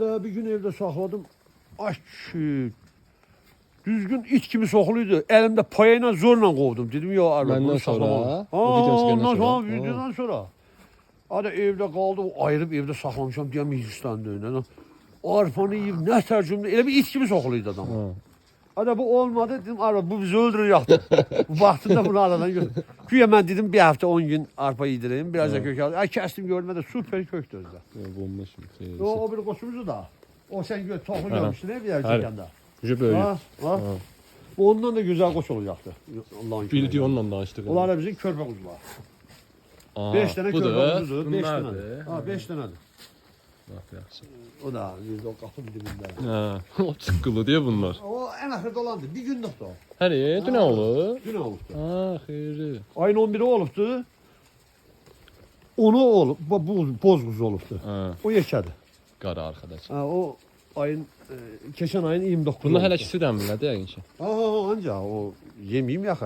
Bir gün evde sakladım. Aç. Düzgün it gibi sokuluydu. Elimde payayla zorla kovdum. Dedim ya arada Benden bunu sonra, saklamam. o videonu çekenden ondan sonra. videodan sonra. Hadi evde kaldı. Ayırıp evde saklamışam diye Hindistan'da öyle. Arpanı yiyip ne tercümde. Öyle bir it gibi sokuluydu adam. Ha. Hadi bu olmadı dedim araba bu bizi öldürecekti. Bu baktığında bunu aradan gördüm. Güya ben dedim bir hafta 10 gün arpa yedireyim. Biraz da kök aldım. Ay kestim görmedi süper köktü özde. Bomba şimdi. O bir koçumuzu da. O sen gör tohum görmüştün ne bir yer Hayır. çekende. Güzel böyle. Ha. Ondan da güzel koç olacaktı. Allah'ın Bir izniyle. onunla da açtık. Onlar da bizim körpe kuzular. Aa, 5 tane bu körpe da kuzudur. 5 tane. bunlardır. Ha 5 tane. Bak yaxşı. O da yüzde o kapının dibinde. Ha, o çıkkılı diye bunlar. O en ahır dolandı. Bir günlük de o. Hadi, dün oldu. Gün oluptu. Ha, xeyri. Ayın 11'i oluptu. Onu olup, boz kuzu oluptu. Ha, O yeşerdi. qara arkadaş. Ha, o ayın, keçen ayın 29'u Bunlar hələ oluptu. ikisi də bilmədi yəqin ki. Aha anca o yemeyeyim ya.